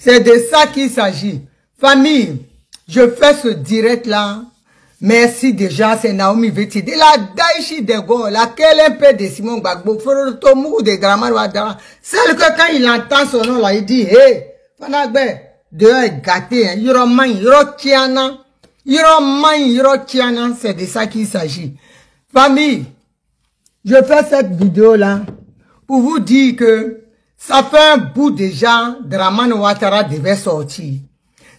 C'est de ça qu'il s'agit. Famille, je fais ce direct-là. Merci déjà, c'est Naomi Veti. De la Daichi Dego, laquelle un peu de Simon Gbagbo, Forotomu de Dramane Ouattara. Celle que quand il entend son nom là, il dit, hey, Fanagbe, dehors est gâté, hein. Yoroman, Yorotiana. Yoroman, Yorotiana, c'est de ça qu'il s'agit. Famille, je fais cette vidéo-là pour vous dire que ça fait un bout déjà, Dramane Ouattara devait sortir.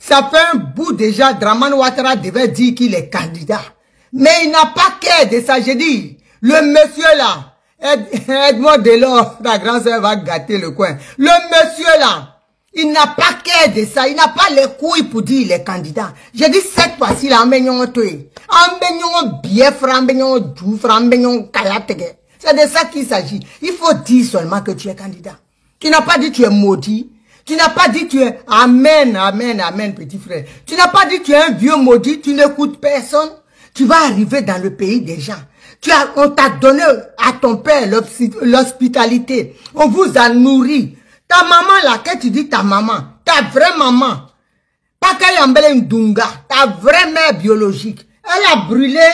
Ça fait un bout déjà, Dramane Ouattara devait dire qu'il est candidat. Mais il n'a pas qu'à de ça. J'ai dit, le monsieur là, Edmond Delors, la grande sœur va gâter le coin. Le monsieur là, il n'a pas qu'à de ça. Il n'a pas les couilles pour dire qu'il est candidat. J'ai dit, cette fois-ci là, embeignon tué. Embeignon biefra, embeignon doufra, embeignon kayatege. C'est de ça qu'il s'agit. Il faut dire seulement que tu es candidat. Tu n'as pas dit que tu es maudit. Tu n'as pas dit que tu es... Amen, amen, amen, petit frère. Tu n'as pas dit que tu es un vieux maudit, tu n'écoutes personne. Tu vas arriver dans le pays des gens. On t'a donné à ton père l'hospitalité. On vous a nourri. Ta maman là, quand tu dis ta maman, ta vraie maman, pas Kayambele Ndunga, ta vraie mère biologique, elle a brûlé,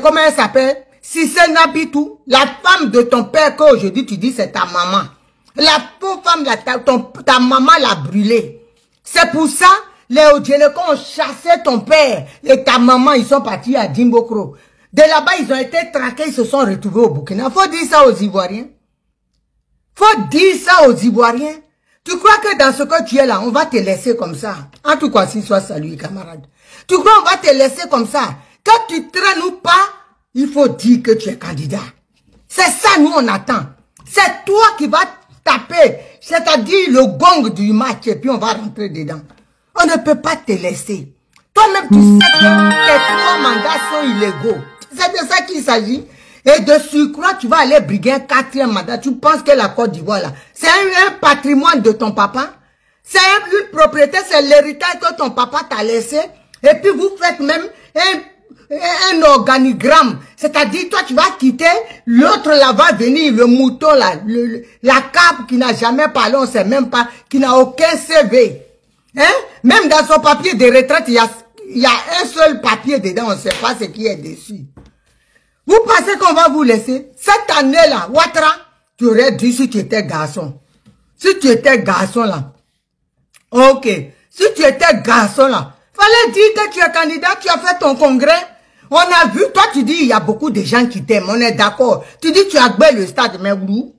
comment elle s'appelle? Cissé Nabitou, la femme de ton père qu'aujourd'hui tu dis c'est ta maman. La pauvre femme, ta maman l'a brûlée. C'est pour ça, les Odjelekons ont chassé ton père et ta maman, ils sont partis à Dimbokro. De là-bas, ils ont été traqués, ils se sont retrouvés au Burkina. Faut dire ça aux Ivoiriens. Faut dire ça aux Ivoiriens. Tu crois que dans ce que tu es là, on va te laisser comme ça? En tout cas, si soit salué, camarade. Tu crois qu'on va te laisser comme ça? Quand tu traînes ou pas, il faut dire que tu es candidat. C'est ça, nous, on attend. C'est toi qui vas taper, c'est-à-dire le gong du match, et puis on va rentrer dedans. On ne peut pas te laisser. Toi-même, tu sais que tes 3 mandats sont illégaux. C'est de ça qu'il s'agit. Et de surcroît, tu vas aller briguer un 4e mandat. Tu penses que la Côte d'Ivoire, là, c'est un patrimoine de ton papa? C'est une propriété, c'est l'héritage que ton papa t'a laissé. Et puis vous faites même un organigramme, c'est-à-dire toi tu vas quitter, l'autre là va venir, le mouton là, la cape qui n'a jamais parlé, on sait même pas, qui n'a aucun CV. Hein? Même dans son papier de retraite, il y a un seul papier dedans, on ne sait pas ce qui est dessus. Vous pensez qu'on va vous laisser? Cette année-là, Ouattara, tu aurais dit si tu étais garçon. Si tu étais garçon là. Ok. Si tu étais garçon là, fallait dire que tu es candidat, tu as fait ton congrès. On a vu, toi tu dis, il y a beaucoup de gens qui t'aiment, on est d'accord. Tu dis, tu as gagné le stade, mais Blou,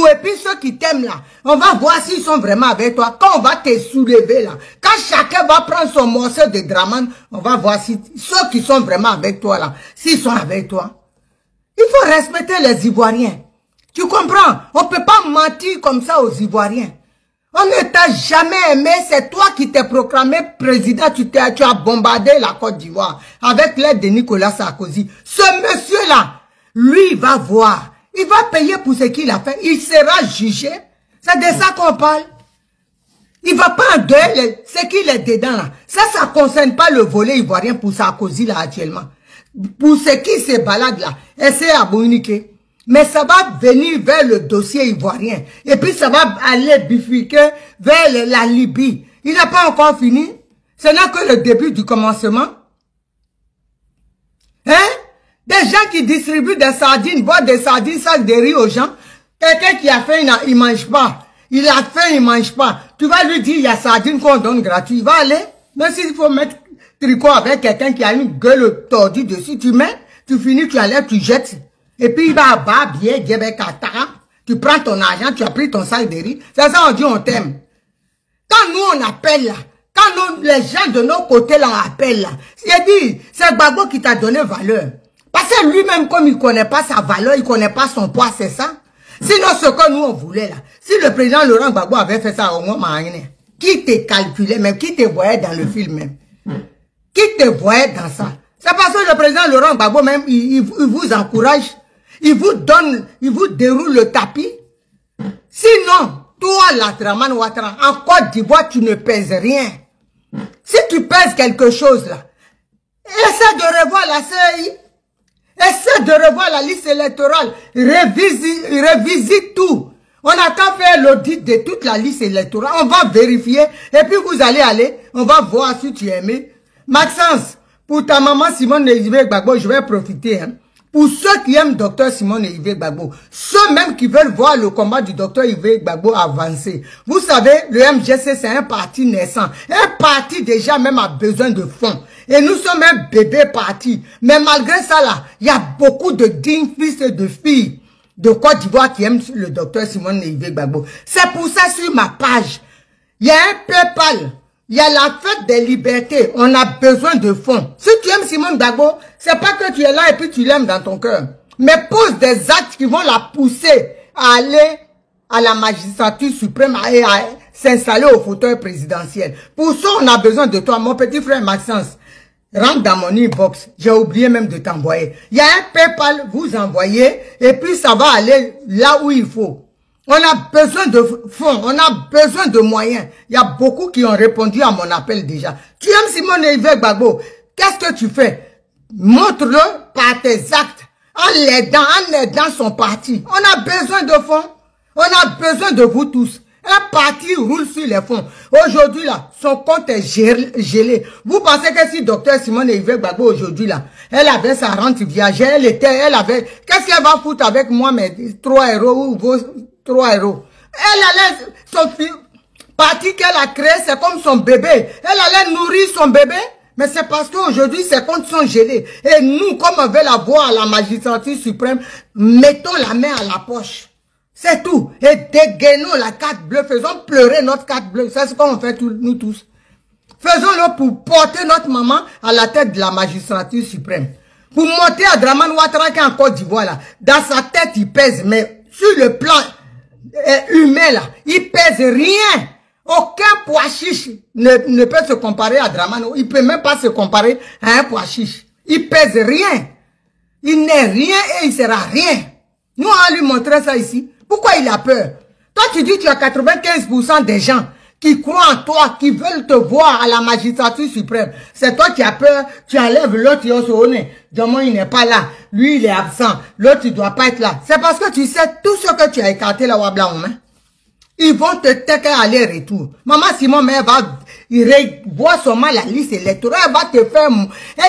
et puis ceux qui t'aiment là, on va voir s'ils sont vraiment avec toi. Quand on va te soulever là, quand chacun va prendre son morceau de Dramane, on va voir si ceux qui sont vraiment avec toi là, s'ils sont avec toi. Il faut respecter les Ivoiriens. Tu comprends? On ne peut pas mentir comme ça aux Ivoiriens. On ne t'a jamais aimé, c'est toi qui t'es proclamé président, tu as bombardé la Côte d'Ivoire avec l'aide de Nicolas Sarkozy. Ce monsieur-là, lui, il va voir, il va payer pour ce qu'il a fait, il sera jugé. C'est de ça qu'on parle. Il va pas engueuler ce qu'il est dedans là. Ça ne concerne pas le volet ivoirien pour Sarkozy là actuellement. Pour ce qui se balade là, essaie à communiquer. Mais ça va venir vers le dossier ivoirien. Et puis ça va aller bifurquer vers la Libye. Il n'a pas encore fini. Ce n'est que le début du commencement. Hein? Des gens qui distribuent des sardines, boivent des sardines, sacs de riz aux gens. Quelqu'un qui a faim, il ne mange pas. Il a faim, il ne mange pas. Tu vas lui dire, il y a sardines qu'on donne gratuit. Il va aller. Même s'il faut mettre tricot avec quelqu'un qui a une gueule tordue dessus, tu mets, tu finis, tu enlèves, tu jettes. Et puis il va bas, bien, tu prends ton argent, tu as pris ton sac de riz. C'est ça, on dit on t'aime. Quand nous on appelle là, quand les gens de nos côtés là appellent là, c'est Gbagbo qui t'a donné valeur. Parce que lui-même, comme il ne connaît pas sa valeur, il ne connaît pas son poids, c'est ça. Sinon, ce que nous on voulait là, si le président Laurent Gbagbo avait fait ça au moins, qui te calculait même, qui te voyait dans le film même, qui te voyait dans ça. C'est parce que le président Laurent Gbagbo même, il vous encourage. Il vous donne, il vous déroule le tapis. Sinon, toi, la Dramane Ouattara, en Côte d'Ivoire, tu ne pèses rien. Si tu pèses quelque chose là, essaie de revoir la CEI. Essaie de revoir la liste électorale. Revisite tout. On a qu'à faire l'audit de toute la liste électorale. On va vérifier. Et puis vous allez aller. On va voir si tu es aimé. Maxence, pour ta maman Simone Yves Gbagbo, je vais profiter. Hein. Pour ceux qui aiment Dr Simone Yves Gbagbo, ceux même qui veulent voir le combat du Dr Yves Gbagbo avancer. Vous savez, le MGC, c'est un parti naissant. Un parti déjà même a besoin de fonds. Et nous sommes un bébé parti. Mais malgré ça là, il y a beaucoup de dignes fils et de filles de Côte d'Ivoire qui aiment le Dr Simone Yves Gbagbo. C'est pour ça sur ma page, il y a un PayPal. Il y a la fête des libertés. On a besoin de fonds. Si tu aimes Simone Gbagbo, c'est pas que tu es là et puis tu l'aimes dans ton cœur. Mais pose des actes qui vont la pousser à aller à la magistrature suprême et à s'installer au fauteuil présidentiel. Pour ça, on a besoin de toi, mon petit frère Maxence. Rentre dans mon inbox. J'ai oublié même de t'envoyer. Il y a un PayPal, vous envoyez et puis ça va aller là où il faut. On a besoin de fonds, on a besoin de moyens. Il y a beaucoup qui ont répondu à mon appel déjà. Tu aimes Simone Yves Gbagbo, qu'est-ce que tu fais? Montre-le par tes actes, en aidant son parti. On a besoin de fonds, on a besoin de vous tous. Un parti roule sur les fonds. Aujourd'hui là, son compte est gelé. Vous pensez que si Dr Simone Yves Gbagbo aujourd'hui là, elle avait sa rente viagère, elle avait, qu'est-ce qu'elle va foutre avec moi mes 3 euros ou vos 3 euros. Elle allait, son parti qu'elle a créé, c'est comme son bébé. Elle allait nourrir son bébé. Mais c'est parce qu'aujourd'hui, ses comptes sont gelés. Et nous, comme on veut la voir à la magistrature suprême, mettons la main à la poche. C'est tout. Et dégainons la carte bleue. Faisons pleurer notre carte bleue. C'est ce qu'on fait nous tous. Faisons-le pour porter notre maman à la tête de la magistrature suprême. Pour monter à Draman Ouattara qui est en Côte d'Ivoire là. Dans sa tête, il pèse. Mais sur le plan humain là, il pèse rien. Aucun pois chiche ne peut se comparer à Dramano. Il peut même pas se comparer à un pois chiche. Il pèse rien. Il n'est rien et il sera rien. Nous allons lui montrer ça ici. Pourquoi il a peur? Toi tu dis que tu as 95% des gens qui croient en toi, qui veulent te voir à la magistrature suprême. C'est toi qui as peur, tu enlèves l'autre, il n'est pas là. Lui, il est absent. L'autre, il doit pas être là. C'est parce que tu sais tout ce que tu as écarté là, Wabla, hein? Ils vont te tecker aller-retour. Maman Simon, mais elle va voir seulement la liste électorale. Elle va te faire...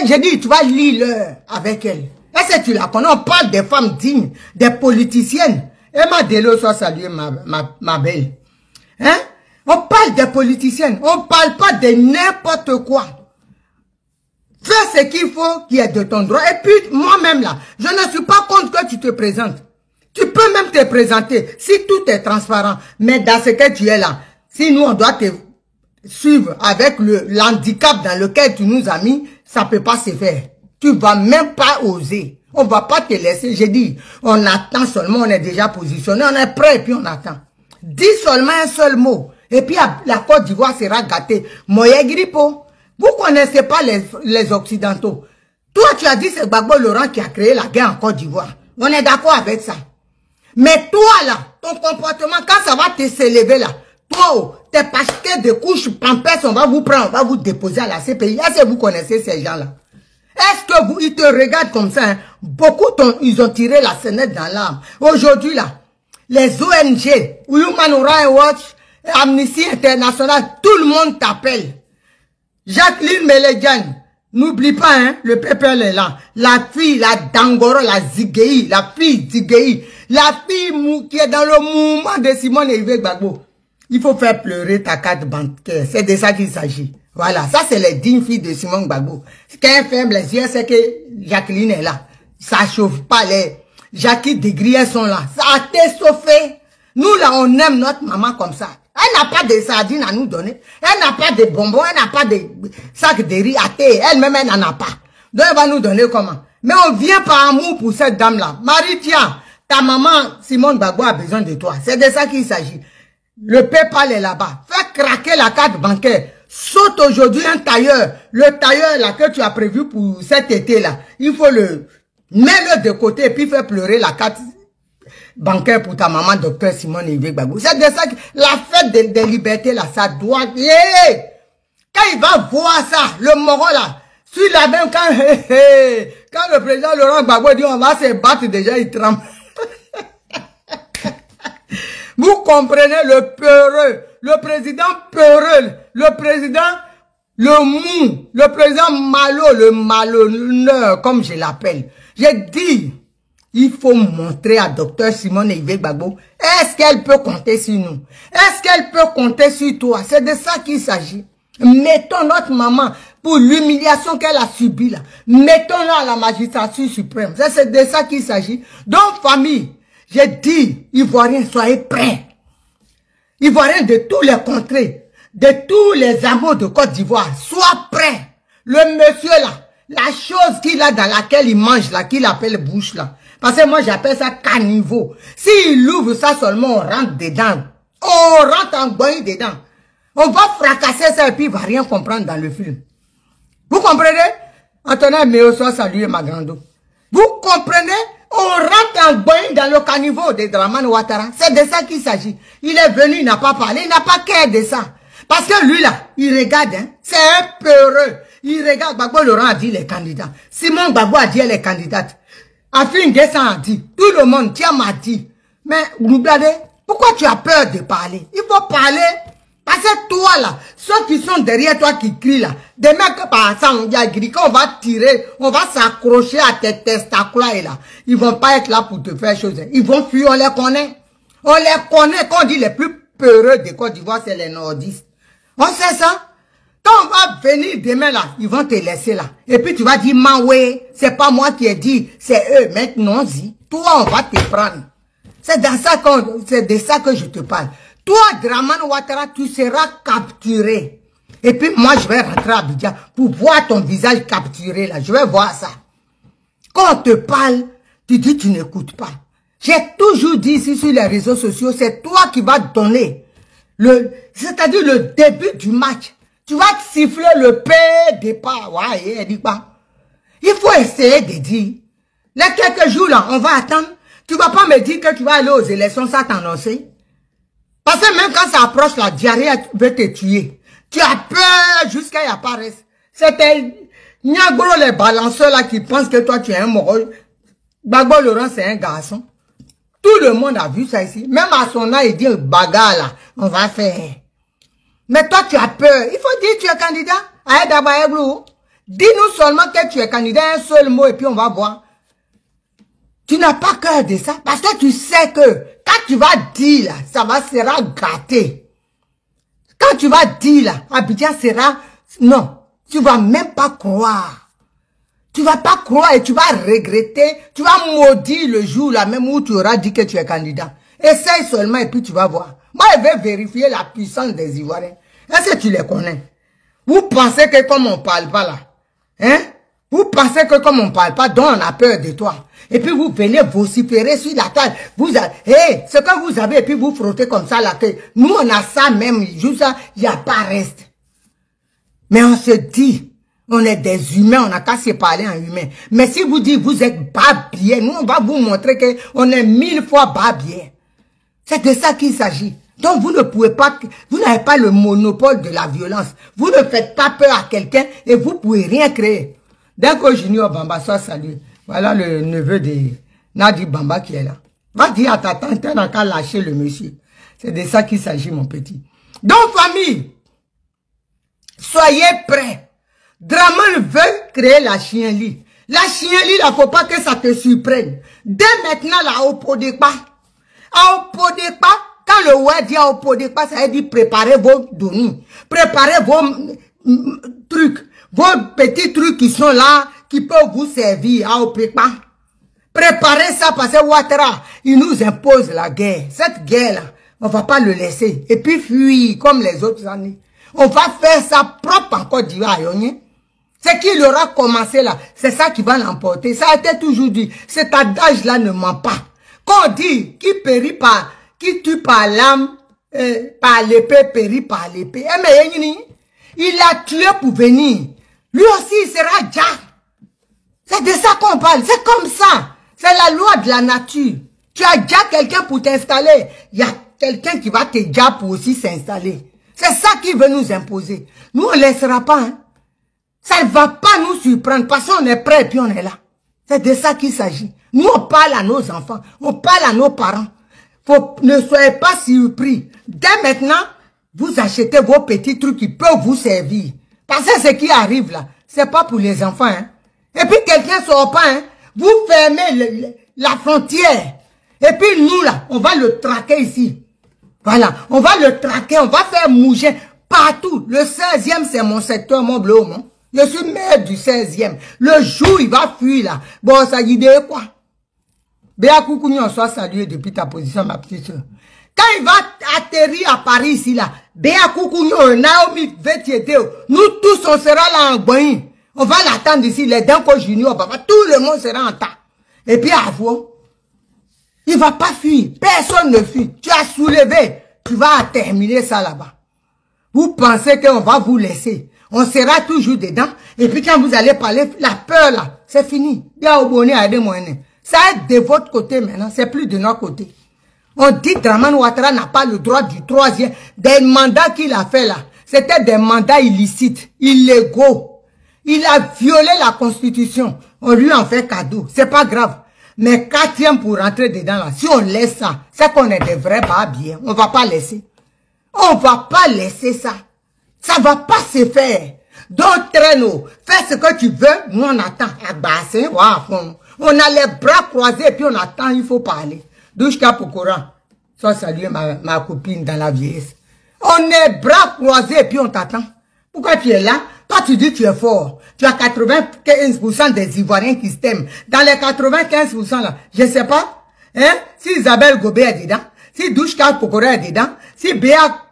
Je dis, tu vas lire avec elle. Est-ce que tu la connais? On parle des femmes dignes, des politiciennes. Emma Delo soit saluée, ma belle. Hein? On parle des politiciennes. On parle pas de n'importe quoi. Fais ce qu'il faut qui est de ton droit. Et puis, moi-même là, je ne suis pas contre que tu te présentes. Tu peux même te présenter si tout est transparent. Mais dans ce que tu es là, si nous on doit te suivre avec l'handicap dans lequel tu nous as mis, ça peut pas se faire. Tu vas même pas oser. On va pas te laisser. J'ai dit, on attend seulement, on est déjà positionné, on est prêt et puis on attend. Dis seulement un seul mot. Et puis la Côte d'Ivoire sera gâtée. Moye Gripo, vous connaissez pas les Occidentaux. Toi tu as dit c'est Gbagbo Laurent qui a créé la guerre en Côte d'Ivoire. On est d'accord avec ça. Mais toi là, ton comportement, quand ça va te s'élever là, toi, tes paquets de couches pampers, on va vous prendre, on va vous déposer à la CPI. Est-ce que vous connaissez ces gens-là? Est-ce que ils te regardent comme ça, hein? Beaucoup, ils ont tiré la sonnette dans l'arme. Aujourd'hui là, les ONG, Human Rights Watch, Amnesty International, tout le monde t'appelle. Jacqueline Mélédiane, n'oublie pas, hein, le PPL est là. La fille, la Dangoro, la Zigei, la fille Zigei, la fille qui est dans le mouvement de Simone Yves Gbagbo. Il faut faire pleurer ta carte bancaire. C'est de ça qu'il s'agit. Voilà, ça c'est les dignes filles de Simone Gbagbo. Quand elle ferme les yeux, c'est que Jacqueline est là. Ça chauffe pas les... Jackie Degré, elles sont là. Ça a t'échauffé. Nous là, on aime notre maman comme ça. Elle n'a pas de sardines à nous donner. Elle n'a pas de bonbons. Elle n'a pas de sac de riz à thé. Elle-même, elle n'en a pas. Donc, elle va nous donner comment? Mais on vient par amour pour cette dame-là. Marie, tiens, ta maman, Simone Gbagbo, a besoin de toi. C'est de ça qu'il s'agit. Le PayPal est là-bas. Fais craquer la carte bancaire. Saute aujourd'hui un tailleur. Le tailleur là que tu as prévu pour cet été-là. Il faut mets-le de côté et puis fais pleurer la carte bancaire pour ta maman, docteur Simone Yves Gbagbo. C'est de ça que la fête des libertés là, ça doit... Quand il va voir ça, le moro là, sur la même quand le président Laurent Gbagbo dit on va se battre déjà, il tremble. Vous Vous comprenez le peureux, le président peureux, le président le mou, le président malo, le malhonneur, comme je l'appelle. J'ai dit, il faut montrer à Dr Simone Yves Gbagbo, est-ce qu'elle peut compter sur nous? Est-ce qu'elle peut compter sur toi? C'est de ça qu'il s'agit. Mettons notre maman pour l'humiliation qu'elle a subie là. Mettons-la à la magistrature suprême. C'est de ça qu'il s'agit. Donc, famille, j'ai dit, Ivoiriens, soyez prêts. Ivoiriens de tous les contrées, de tous les amours de Côte d'Ivoire, sois prêts. Le monsieur là, la chose qu'il a dans laquelle il mange là, qu'il appelle bouche là. Parce que moi j'appelle ça caniveau. S'il ouvre ça seulement, on rentre dedans. On rentre en boing dedans. On va fracasser ça et puis il va rien comprendre dans le film. Vous comprenez? Antonin Meoso, salut ma grande. Vous comprenez? On rentre en boing dans le caniveau de Dramane Ouattara. C'est de ça qu'il s'agit. Il est venu, il n'a pas parlé, il n'a pas qu'à de ça. Parce que lui là, il regarde, hein, c'est un peureux. Il regarde, Gbagbo Laurent a dit les candidats. Simon Gbagbo a dit les candidates. Afin Guessan a dit. Tout le monde, Thiam a dit. Mais, Roublade, pourquoi tu as peur de parler? Il faut parler. Parce que toi là, ceux qui sont derrière toi qui crient là, des mecs par ça, on dit qu'on va tirer, on va s'accrocher à tes testacules là. Ils vont pas être là pour te faire chose. Ils vont fuir, on les connaît. On les connaît, quand on dit les plus peureux de Côte d'Ivoire, c'est les nordistes. On sait ça. Quand on va venir demain là, ils vont te laisser là. Et puis tu vas dire, Maoué, c'est pas moi qui ai dit, c'est eux. Maintenant, dis, toi on va te prendre. C'est de ça que je te parle. Toi, Dramane Ouattara, tu seras capturé. Et puis moi, je vais rentrer à Abidjan pour voir ton visage capturé là. Je vais voir ça. Quand on te parle, tu dis tu n'écoutes pas. J'ai toujours dit ici sur les réseaux sociaux, c'est toi qui vas donner c'est-à-dire le début du match. Tu vas siffler le départ. Ouais, elle dit pas. Il faut essayer de dire. Les quelques jours là, on va attendre. Tu vas pas me dire que tu vas aller aux élections sans t'annoncer. Parce que même quand ça approche, la diarrhée veut te tuer. Tu as peur jusqu'à y apparaître. C'était Niagoro les balanceurs là qui pensent que toi tu es un mongol. Gbagbo Laurent c'est un garçon. Tout le monde a vu ça ici. Même à son âge, il dit bagarre là, on va faire. Mais toi tu as peur. Il faut dire que tu es candidat à Edabayeblou. Dis-nous seulement que tu es candidat, un seul mot et puis on va voir. Tu n'as pas peur de ça parce que tu sais que quand tu vas dire là, ça sera gâté. Quand tu vas dire là, Abidjan sera... Non, tu vas même pas croire. Tu vas pas croire et tu vas regretter. Tu vas maudire le jour là même où tu auras dit que tu es candidat. Essaye seulement et puis tu vas voir. Moi, je vais vérifier la puissance des Ivoiriens. Est-ce que tu les connais? Vous pensez que comme on parle pas là, hein? Vous pensez que comme on parle pas, donc on a peur de toi. Et puis vous venez vociférer sur la table. Ce que vous avez, et puis vous frottez comme ça là, que nous on a ça même, juste ça, il n'y a pas reste. Mais on se dit, on est des humains, on n'a qu'à se parler en humain. Mais si vous dites vous êtes babier, nous on va vous montrer que on est 1000 fois babier. C'est de ça qu'il s'agit. Donc vous ne pouvez pas, vous n'avez pas le monopole de la violence. Vous ne faites pas peur à quelqu'un et vous pouvez rien créer. Dès que Junior Bamba soit salué, voilà le neveu de Nadi Bamba qui est là. Va dire à ta tante, elle n'a qu'à lâcher le monsieur. C'est de ça qu'il s'agit, mon petit. Donc, famille, soyez prêts. Dramane veut créer la chienlit. La chienlit, il ne faut pas que ça te surprenne. Dès maintenant, là, au Podekpa. À Podekpa, quand le web dit à Podekpa, ça veut dire préparez vos données. Préparez vos trucs. Vos petits trucs qui sont là, qui peuvent vous servir à Opépa. Préparez ça parce que Ouattara, il nous impose la guerre. Cette guerre-là, on va pas le laisser. Et puis fuir comme les autres années. On va faire ça propre en Côte d'Ivoire. Ce qu'il aura commencé là, c'est ça qui va l'emporter. Ça a été toujours dit. Cet adage-là ne ment pas. Quand on dit qui périt par, qui tue par l'âme, par l'épée, périt par l'épée. Mais il a tué pour venir. Lui aussi, il sera déjà. C'est de ça qu'on parle. C'est comme ça. C'est la loi de la nature. Tu as déjà quelqu'un pour t'installer. Il y a quelqu'un qui va te déjà pour aussi s'installer. C'est ça qu'il veut nous imposer. Nous, on ne laissera pas. Hein. Ça ne va pas nous surprendre parce qu'on est prêt et puis on est là. C'est de ça qu'il s'agit. Nous, on parle à nos enfants. On parle à nos parents. Ne soyez pas surpris. Dès maintenant, vous achetez vos petits trucs qui peuvent vous servir. Parce que ce qui arrive là, c'est pas pour les enfants. Hein. Et puis quelqu'un ne sort pas. Hein. Vous fermez la frontière. Et puis nous là, on va le traquer ici. Voilà, on va le traquer, on va faire mouger partout. Le 16e, c'est mon secteur, mon bleu. Hein. Je suis maire du 16e. Le jour, il va fuir là. Bon, ça dit quoi? Béa Koukouni, on soit salué depuis ta position, ma petite soeur. Quand il va atterrir à Paris ici là, Béa Koukouni, Naomi, Vétiédéo, nous tous, on sera là en Boïn. On va l'attendre ici, les Danko Junior, papa, tout le monde sera en temps. Et puis à vous, il ne va pas fuir. Personne ne fuit. Tu as soulevé. Tu vas terminer ça là-bas. Vous pensez qu'on va vous laisser. On sera toujours dedans. Et puis quand vous allez parler, la peur là, c'est fini. Il y a au bonnet à des moyens. Ça est de votre côté maintenant. C'est plus de notre côté. On dit que Draman Ouattara n'a pas le droit du troisième. Des mandats qu'il a fait là. C'était des mandats illicites, illégaux. Il a violé la constitution. On lui en fait cadeau. C'est pas grave. Mais 4e pour rentrer dedans là, si on laisse ça, c'est qu'on est des vrais barbiers. On va pas laisser. On va pas laisser ça. Ça va pas se faire. Donc, Traîneau, fais ce que tu veux, nous on attend. On a les bras croisés et puis on attend, il faut parler. Douchka Pokora, ça saluer ma copine dans la vieillesse. On est bras croisés et puis on t'attend. Pourquoi tu es là? Toi, tu dis que tu es fort. Tu as 95% des Ivoiriens qui t'aiment. Dans les 95% là, je ne sais pas, hein, si Isabelle Gobé est dedans, si Douchka Pokora est dedans, si Béa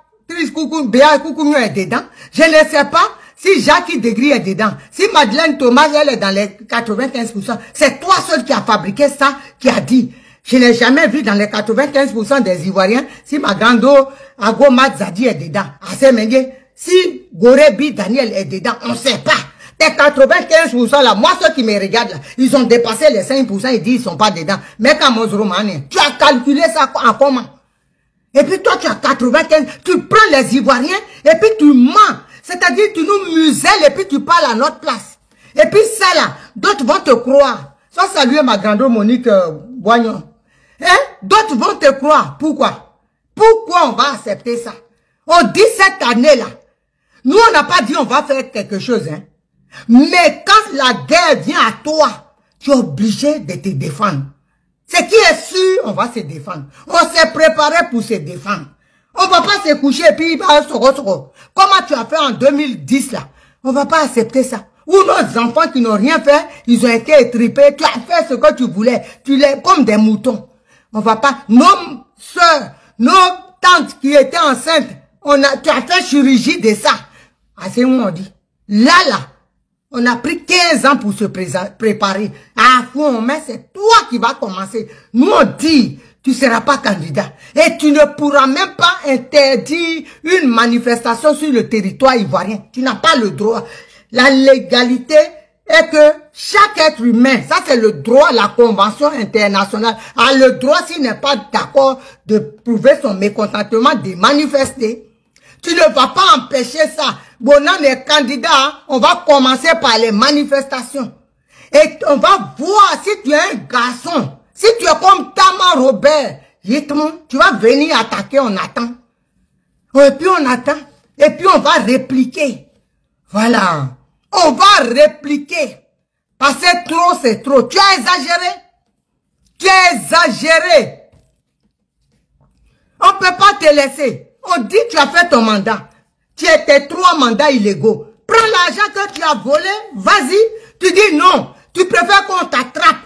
Koukouniou est dedans, je ne sais pas si Jackie Degri est dedans, si Madeleine Thomas, elle est dans les 95%. C'est toi seul qui a fabriqué ça, qui a dit. Je n'ai jamais vu dans les 95% des Ivoiriens si Magando Agoma Zadi est dedans. Si Gorebi Daniel est dedans, on ne sait pas. Tes 95% là, moi ceux qui me regardent là, ils ont dépassé les 5%, ils disent ils sont pas dedans. Mais quand Romani, tu as calculé ça en comment? Et puis toi tu as 95, tu prends les Ivoiriens et puis tu mens. C'est-à-dire tu nous muselles et puis tu parles à notre place. Et puis ça là, d'autres vont te croire. Ça saluer ma grande Monique Boignon. Hein? D'autres vont te croire. Pourquoi? Pourquoi on va accepter ça? On dit cette année là, nous on n'a pas dit on va faire quelque chose. Hein? Mais quand la guerre vient à toi, tu es obligé de te défendre. Ce qui est sûr, on va se défendre. On s'est préparé pour se défendre. On va pas se coucher et puis comment tu as fait en 2010 là? On va pas accepter ça. Ou nos enfants qui n'ont rien fait, ils ont été étripés. Tu as fait ce que tu voulais. Tu les comme des moutons. On va pas. Nos soeurs, nos tantes qui étaient enceintes, tu as fait chirurgie de ça. Ah, c'est où on dit. Là, on a pris 15 ans pour se préparer. À fond, mais c'est toi qui vas commencer. Nous, on dit, tu ne seras pas candidat. Et tu ne pourras même pas interdire une manifestation sur le territoire ivoirien. Tu n'as pas le droit. La légalité est que chaque être humain, ça c'est le droit, la convention internationale, a le droit, s'il n'est pas d'accord, de prouver son mécontentement, de manifester. Tu ne vas pas empêcher ça. Bonan est candidat, on va commencer par les manifestations. Et on va voir si tu es un garçon, si tu es comme Tama Robert, tu vas venir attaquer, on attend. Et puis on attend, et puis on va répliquer. Voilà. On va répliquer. Parce que trop, c'est trop. Tu as exagéré. Tu as exagéré. On ne peut pas te laisser. On dit que tu as fait ton mandat. Tu as tes 3 mandats illégaux. Prends l'argent que tu as volé. Vas-y. Tu dis non. Tu préfères qu'on t'attrape.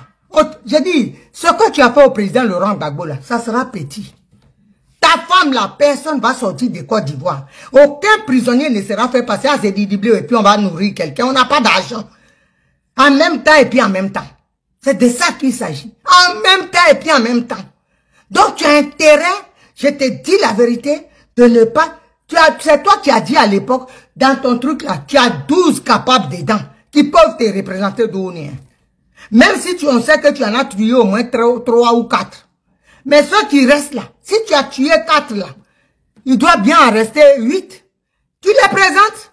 Je dis, ce que tu as fait au président Laurent Gbagbo, là, ça sera petit. Ta femme, la personne va sortir de Côte d'Ivoire. Aucun prisonnier ne sera fait passer à Zédidiblé et puis on va nourrir quelqu'un. On n'a pas d'argent. En même temps et puis en même temps. C'est de ça qu'il s'agit. En même temps et puis en même temps. Donc tu as intérêt, je te dis la vérité, de ne pas... C'est toi qui as dit à l'époque, dans ton truc là, tu as 12 capables dedans qui peuvent te représenter d'où on est. Même si on sait que tu en as tué au moins 3 ou 4. Mais ceux qui restent là, si tu as tué 4 là, il doit bien en rester 8. Tu les présentes.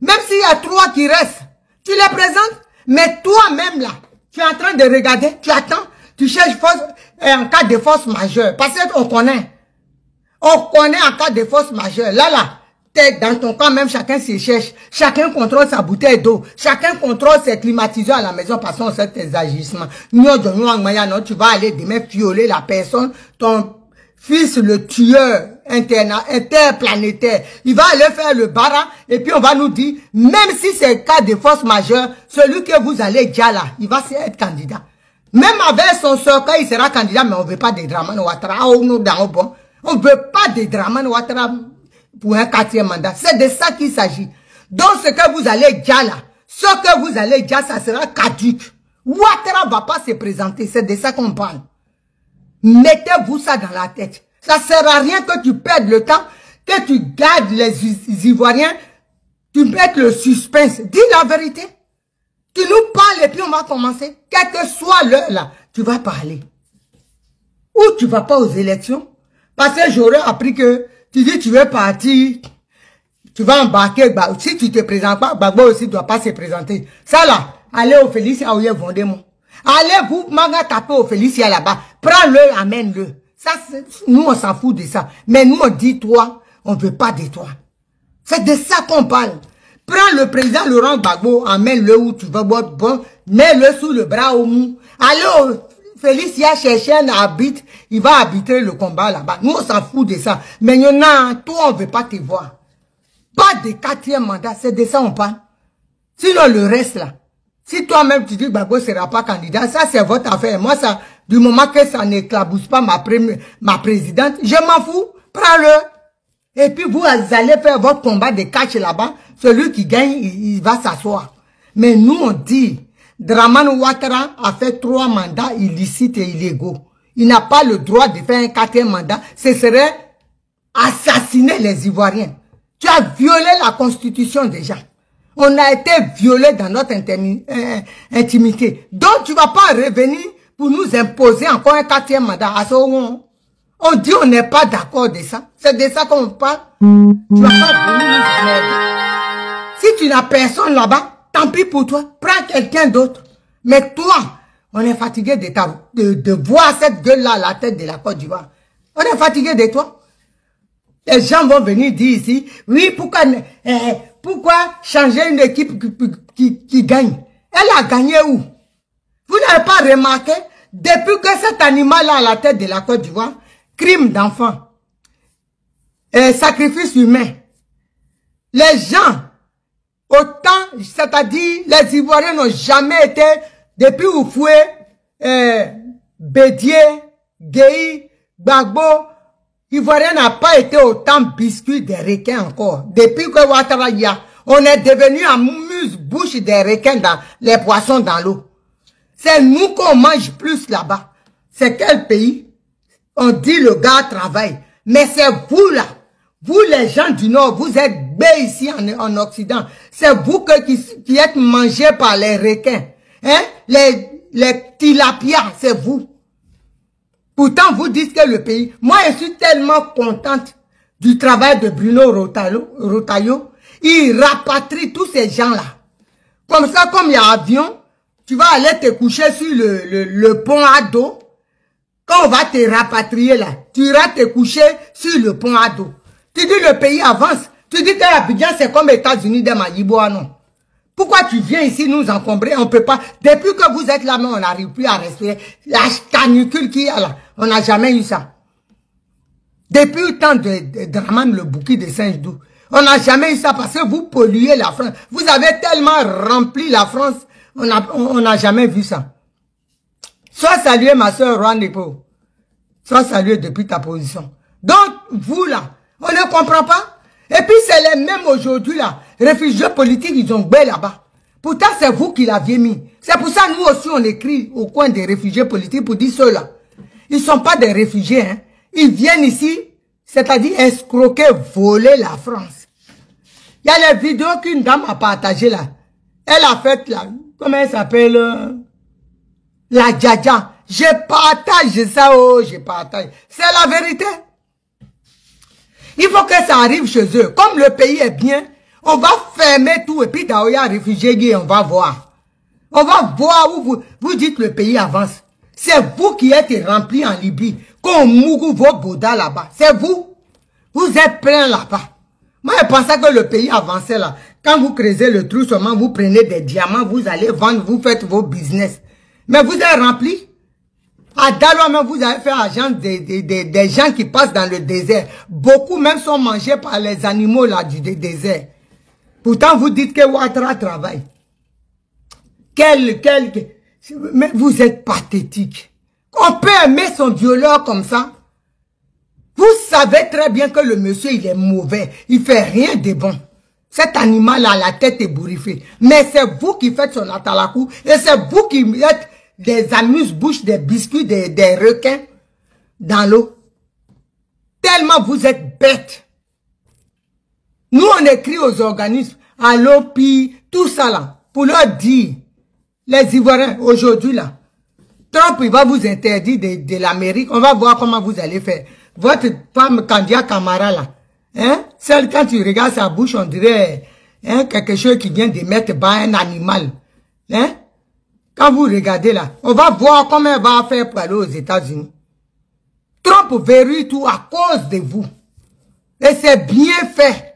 Même s'il y a 3 qui restent, tu les présentes. Mais toi-même là, tu es en train de regarder, tu attends. Tu cherches en cas de force majeure. Parce qu'on connaît. On connaît en cas de force majeure. Là, t'es dans ton camp, même chacun se cherche. Chacun contrôle sa bouteille d'eau. Chacun contrôle ses climatiseurs à la maison parce qu'on sait tes agissements. Tu vas aller demain violer la personne. Ton fils, le tueur interplanétaire, il va aller faire le bara et puis on va nous dire, même si c'est cas de force majeure, celui que vous allez dire là, il va être candidat. Même avec son cercueil, il sera candidat, mais on ne veut pas de Dramane Ouattara. On ne veut pas de Dramane Ouattara pour un 4e mandat. C'est de ça qu'il s'agit. Donc ce que vous allez dire là, ce que vous allez dire, ça sera caduque. Ouattara ne va pas se présenter, c'est de ça qu'on parle. Mettez-vous ça dans la tête. Ça ne sert à rien que tu perdes le temps, que tu gardes les Ivoiriens, tu mettes le suspense. Dis la vérité. Tu nous parles et puis on va commencer. Quelle que soit l'heure là, tu vas parler. Ou tu vas pas aux élections. Parce que j'aurais appris que tu dis tu veux partir, tu vas embarquer. Si tu te présentes pas, Gbagbo aussi ne doit pas se présenter. Ça là, allez au Félicia Oye Vendémon. Allez vous, manga taper au Félicia là-bas. Prends-le, amène-le. Ça, nous on s'en fout de ça. Mais nous on dit toi, on ne veut pas de toi. C'est de ça qu'on parle. Prends le président Laurent Gbagbo, emmène-le où tu veux, bon, mets-le sous le bras au mou. Allez au Félicia chercher un arbitre, il va arbitrer le combat là-bas. Nous, on s'en fout de ça. Mais il y en a, toi, on ne veut pas te voir. Pas de 4e mandat, c'est de ça on parle. Sinon, le reste là, si toi-même tu dis que Gbagbo ne sera pas candidat, ça c'est votre affaire. Moi, ça, du moment que ça n'éclabousse pas ma présidente, je m'en fous, prends-le. Et puis vous allez faire votre combat de catch là-bas. Celui qui gagne, il va s'asseoir. Mais nous, on dit, Dramane Ouattara a fait 3 mandats illicites et illégaux. Il n'a pas le droit de faire un 4e mandat. Ce serait assassiner les Ivoiriens. Tu as violé la Constitution déjà. On a été violé dans notre intimité. Donc, tu ne vas pas revenir pour nous imposer encore un 4e mandat. À ce moment, on dit on n'est pas d'accord de ça. C'est de ça qu'on parle. Tu vas pas venir nous aider. Si tu n'as personne là-bas, tant pis pour toi. Prends quelqu'un d'autre. Mais toi, on est fatigué de voir cette gueule-là à la tête de la Côte d'Ivoire. On est fatigué de toi. Les gens vont venir dire ici, oui, pourquoi changer une équipe qui gagne? Elle a gagné où? Vous n'avez pas remarqué, depuis que cet animal-là à la tête de la Côte d'Ivoire, crime d'enfant, sacrifice humain, les gens, autant, c'est-à-dire, les Ivoiriens n'ont jamais été, depuis Oufoué, Bédié, Guéhi, Gbagbo, Ivoirien n'a pas été autant biscuit des requins encore. Depuis que Ouattara y a, on est devenu amuse-bouche des requins dans les poissons dans l'eau. C'est nous qu'on mange plus là-bas. C'est quel pays? On dit le gars travaille. Mais c'est vous là. Vous les gens du Nord, vous êtes bé ici en Occident. C'est vous qui êtes mangés par les requins. Hein? Les tilapias, c'est vous. Pourtant, vous dites que le pays... Moi, je suis tellement contente du travail de Bruno Retailleau. Il rapatrie tous ces gens-là. Comme ça, comme il y a avion, tu vas aller te coucher sur le pont à dos. Quand on va te rapatrier là, tu iras te coucher sur le pont à dos. Tu dis le pays avance. Tu dis que Abidjan, c'est comme les États-Unis de Mayiboa, non? Pourquoi tu viens ici nous encombrer? On peut pas. Depuis que vous êtes là, mais on n'arrive plus à respirer. La canicule qu'il y a là, on n'a jamais eu ça. Depuis le temps de Dramane le bouquet de Saint-Doux, on n'a jamais eu ça parce que vous polluez la France. Vous avez tellement rempli la France, on n'a jamais vu ça. Sois salué ma soeur Rwandepo. Sois salué depuis ta position. Donc, vous là, on ne comprend pas. Et puis c'est les mêmes aujourd'hui là, réfugiés politiques, ils ont bé là-bas. Pourtant c'est vous qui l'aviez mis. C'est pour ça nous aussi on écrit au coin des réfugiés politiques pour dire ceux-là. Ils ne sont pas des réfugiés, hein. Ils viennent ici, c'est-à-dire escroquer, voler la France. Il y a les vidéos qu'une dame a partagées là. Elle a fait là, comment elle s'appelle? La Djadja. Je partage ça, oh, je partage. C'est la vérité. Il faut que ça arrive chez eux. Comme le pays est bien, on va fermer tout et puis Daoya réfugié, on va voir. On va voir où vous dites le pays avance. C'est vous qui êtes remplis en Libye. Qu'on mourou vos bouddhas là-bas. C'est vous. Vous êtes plein là-bas. Moi, je pensais que le pays avançait là. Quand vous creusez le trou, seulement vous prenez des diamants, vous allez vendre, vous faites vos business. Mais vous êtes remplis. À Daloa, même vous avez fait agent des gens qui passent dans le désert. Beaucoup même sont mangés par les animaux là du désert. Pourtant, vous dites que Ouattara travaille. Mais vous êtes pathétique. On peut aimer son violeur comme ça. Vous savez très bien que le monsieur, il est mauvais. Il fait rien de bon. Cet animal-là, la tête est bourriffée. Mais c'est vous qui faites son atalakou. Et c'est vous qui êtes des amuse-bouches, des biscuits, des requins dans l'eau. Tellement vous êtes bêtes. Nous, on écrit aux organismes, à l'OPI, tout ça là, pour leur dire, les Ivoiriens, aujourd'hui là, Trump, il va vous interdire de l'Amérique. On va voir comment vous allez faire. Votre femme, Kandia Camara là, hein, celle, quand tu regardes sa bouche, on dirait hein, quelque chose qui vient de mettre bas un animal. Hein? Quand vous regardez là, on va voir comment elle va faire pour aller aux États-Unis. Trump verrouille tout à cause de vous. Et c'est bien fait.